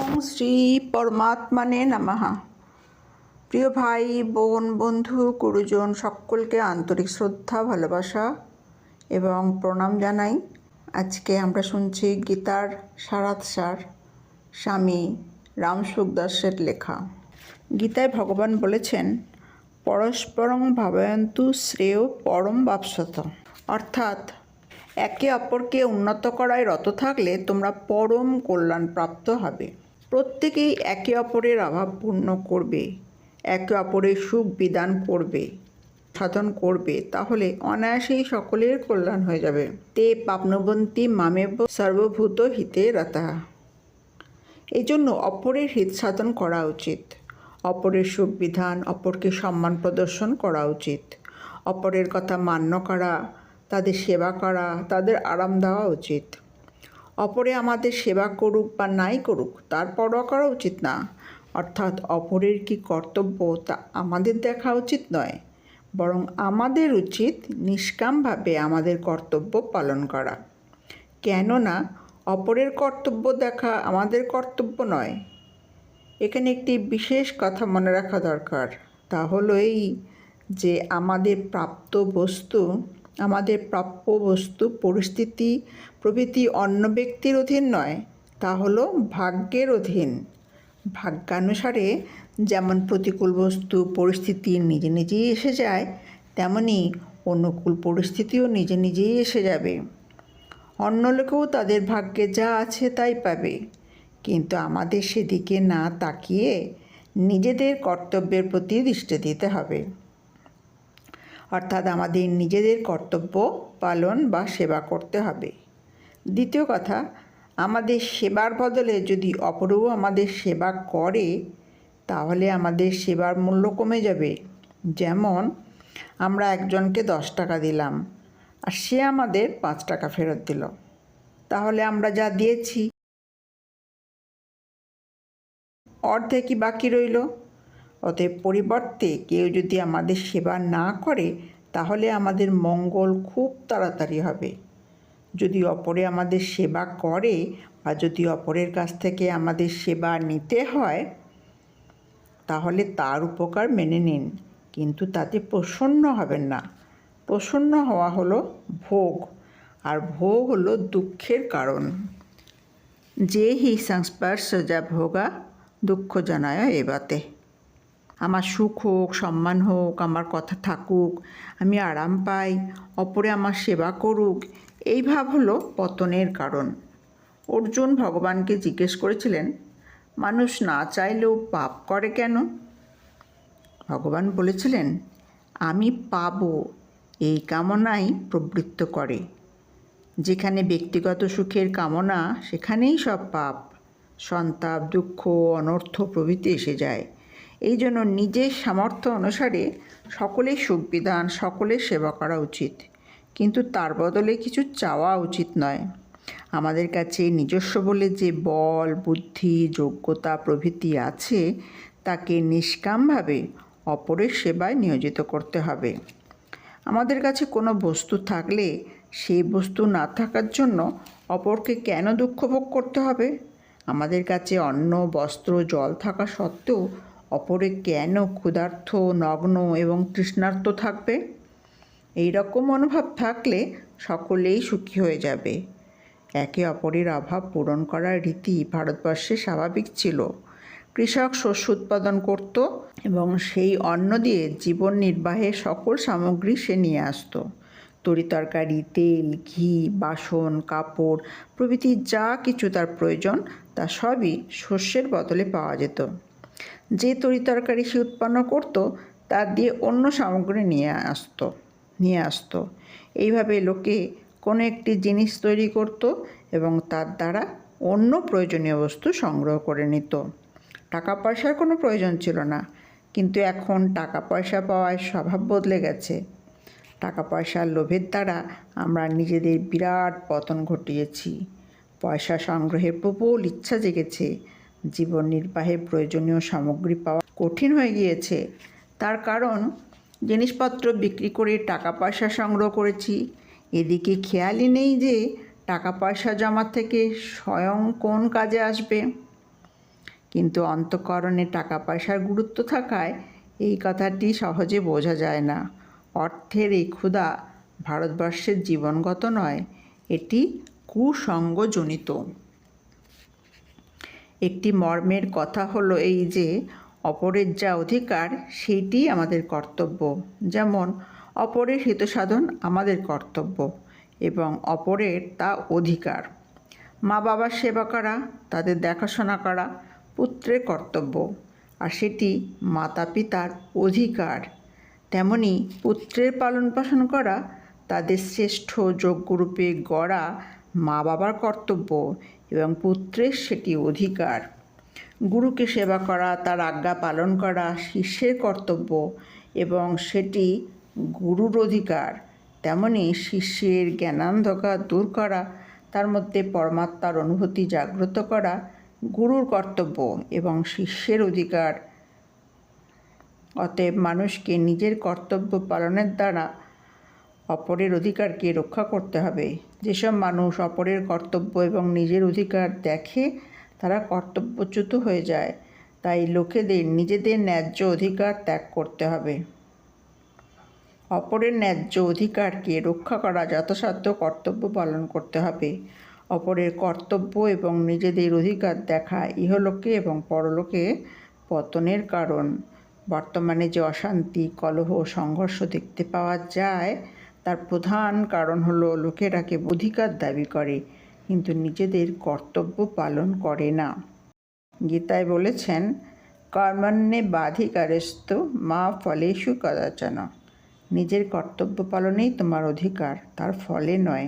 ওং শ্রী পরমাত্মানে নমঃ। প্রিয় ভাই বোন বন্ধু গুরুজন সকলকে আন্তরিক শ্রদ্ধা ভালোবাসা এবং প্রণাম জানাই। আজকে আমরা শুনছি গীতার সারাৎসার স্বামী রামসুখদাসের লেখা। গীতায় ভগবান বলেছেন, পরস্পরং ভাবয়ন্তু শ্রেয় পরম বাপ্সত, অর্থাৎ একে অপরকে উন্নত করায় রত থাকলে তোমরা পরম কল্যাণ প্রাপ্ত হবে। প্রত্যেকেই একে অপরের অভাব পূর্ণ করবে, একে অপরের সুখ বিধান করবে, সাধন করবে, তাহলে অনায়াসেই সকলের কল্যাণ হয়ে যাবে। তে পাপ্নুবন্তি মামেব সর্বভূত হিতে রতঃ। এই জন্য অপরের হিত সাধন করা উচিত, অপরের সুখ বিধান, অপরকে সম্মান প্রদর্শন করা উচিত, অপরের কথা মান্য করা, তাদের সেবা করা, তাদের আরাম দেওয়া উচিত। অপরে আমাদের সেবা করুক বা নাই করুক তার পরোয়া করা উচিত না, অর্থাৎ অপরের কি কর্তব্য তা আমাদের দেখা উচিত নয়, বরং আমাদের উচিত নিষ্কামভাবে আমাদের কর্তব্য পালন করা। কেননা অপরের কর্তব্য দেখা আমাদের কর্তব্য নয়। এখানে একটি বিশেষ কথা মনে রাখা দরকার, তা হলো এই যে আমাদের প্রাপ্য বস্তু পরিস্থিতি প্রভৃতি অন্য ব্যক্তির অধীন নয়, তা হলো ভাগ্যের অধীন। ভাগ্যানুসারে যেমন প্রতিকূল বস্তু পরিস্থিতি নিজে নিজেই এসে যায়, তেমনি অনুকূল পরিস্থিতিও নিজে নিজেই এসে যাবে। অন্য লোকেও তাদের ভাগ্যে যা আছে তাই পাবে, কিন্তু আমাদের সেদিকে না তাকিয়ে নিজেদের কর্তব্যের প্রতি দৃষ্টি দিতে হবে, অর্থাৎ আমাদের নিজেদের কর্তব্য পালন বা সেবা করতে হবে। দ্বিতীয় কথা, আমাদের সেবার বদলে যদি অপরও আমাদের সেবা করে তাহলে আমাদের সেবার মূল্য কমে যাবে। যেমন আমরা একজনকে 10 টাকা দিলাম আর সে আমাদের 5 টাকা ফেরত দিল, তাহলে আমরা যা দিয়েছি অর্ধেকই বাকি রইল। অতএব পরিবর্তে কেউ যদি আমাদের সেবা না করে তাহলে আমাদের মঙ্গল খুব তাড়াতাড়ি হবে। যদি অপরে আমাদের সেবা করে বা যদি অপরের কাছ থেকে আমাদের সেবা নিতে হয় তাহলে তার উপকার মেনে নিন, কিন্তু তাতে প্রসন্ন হবেন না। প্রসন্ন হওয়া হলো ভোগ, আর ভোগ হলো দুঃখের কারণ। যে হি সংস্পর্শজা ভোগা দুঃখ জানায় এবাতে। আমার সুখ হোক, সম্মান হোক, আমার কথা থাকুক, আমি আরাম পাই, অপরে আমার সেবা করুক, এই ভাব হলো পতনের কারণ। অর্জুন ভগবানকে জিজ্ঞেস করেছিলেন, মানুষ না চাইলেও পাপ করে কেন? ভগবান বলেছিলেন, আমি পাবো এই কামনাই প্রবৃত্ত করে। যেখানে ব্যক্তিগত সুখের কামনা সেখানেই সব পাপ, সন্তাপ, দুঃখ, অনর্থ প্রভৃতি এসে যায়। এই জন্য নিজের সামর্থ্য অনুসারে সকলের সুখ বিধান, সকলের সেবা করা উচিত, কিন্তু তার বদলে কিছু চাওয়া উচিত নয়। আমাদের কাছে নিজস্ব বলে যে বল, বুদ্ধি, যোগ্যতা প্রভৃতি আছে তাকে নিষ্কামভাবে অপরের সেবায় নিয়োজিত করতে হবে। আমাদের কাছে কোনো বস্তু থাকলে সেই বস্তু না থাকার জন্য অপরকে কেন দুঃখ ভোগ করতে হবে? আমাদের কাছে অন্ন, বস্ত্র, জল থাকা সত্ত্বেও অপরে কেন ক্ষুধার্ত, নগ্ন এবং তৃষ্ণার্ত থাকবে? এই রকম মনোভাব থাকলে সকলেই সুখী হয়ে যাবে। একে অপরের অভাব পূরণ করার রীতি ভারতবর্ষে স্বাভাবিক ছিল। কৃষক শস্য উৎপাদন করত এবং সেই অন্ন দিয়ে জীবন নির্বাহের সকল সামগ্রী সে নিয়ে আসতো। তরিতরকারি, তেল, ঘি, বাসন, কাপড় প্রভৃতি যা কিছু তার প্রয়োজন তা সবই শস্যের বদলে পাওয়া যেত। যে তরিতরকারি সে উৎপন্ন করত তার দিয়ে অন্য সামগ্রী নিয়ে আসতো। এইভাবে লোকে কোনো একটি জিনিস তৈরি করত এবং তার দ্বারা অন্য প্রয়োজনীয় বস্তু সংগ্রহ করে নিত। টাকা পয়সার কোনো প্রয়োজন ছিল না, কিন্তু এখন টাকা পয়সা পাওয়ার স্বভাব বদলে গেছে। টাকা পয়সার লোভের দ্বারা আমরা নিজেদের বিরাট পতন ঘটিয়েছি। পয়সা সংগ্রহের প্রবল ইচ্ছা জেগেছে। জীবন নির্বাহের প্রয়োজনীয় সামগ্রী পাওয়া কঠিন হয়ে গিয়েছে। তার কারণ জিনিসপত্র বিক্রি করে টাকা পয়সা সংগ্রহ করেছি, এদিকে খেয়ালই নেই যে টাকা পয়সা জমা থেকে স্বয়ং কোন কাজে আসবে। কিন্তু অন্তঃকরণে টাকা পয়সার গুরুত্ব থাকায় এই কথাটি সহজে বোঝা যায় না। অর্থের এই ক্ষুধা ভারতবর্ষের জীবনগত নয়, এটি কুসঙ্গজনিত। একটি মর্মের কথা হলো এই যে, অপরের যা অধিকার সেইটি আমাদের কর্তব্য। যেমন অপরের হিতসাধন আমাদের কর্তব্য এবং অপরের তা অধিকার। মা বাবার সেবা করা, তাদের দেখাশোনা করা পুত্রের কর্তব্য, আর সেটি মাতা পিতার অধিকার। তেমনি পুত্রের পালন পোষণ করা, তাদের শ্রেষ্ঠ যোগ্যরূপে গড়া মা বাবার কর্তব্য এবং পুত্রের সেটি অধিকার। গুরুকে সেবা করা, তার আজ্ঞা পালন করা শিষ্যের কর্তব্য এবং সেটি গুরুর অধিকার। তেমনি শিষ্যের জ্ঞানান্ধকার দূর করা, তার মধ্যে পরমাত্মার অনুভূতি জাগ্রত করা গুরুর কর্তব্য এবং শিষ্যের অধিকার। অতএব মানুষকে নিজের কর্তব্য পালনের দ্বারা অপরের অধিকারকে রক্ষা করতে হবে। যেসব মানুষ অপরের কর্তব্য এবং নিজের অধিকার দেখে তারা কর্তব্যচ্যুত হয়ে যায়। তাই লোকেদের নিজেদের ন্যায্য অধিকার ত্যাগ করতে হবে। অপরের ন্যায্য অধিকারকে রক্ষা করা যথাসাধ্য কর্তব্য পালন করতে হবে। অপরের কর্তব্য এবং নিজেদের অধিকার দেখা ইহলোকে এবং পরলোকে পতনের কারণ। বর্তমানে যে অশান্তি, কলহ, সংঘর্ষ দেখতে পাওয়া যায় তার প্রধান কারণ হলো লোকেরা কেবল অধিকার দাবি করে কিন্তু নিজেদের কর্তব্য পালন করে না। গীতায় বলেছেন, কর্মণ্যে বাধিকারস্তু মা ফলেষু কদাচন। নিজের কর্তব্য পালনেই তোমার অধিকার, তার ফলে নয়।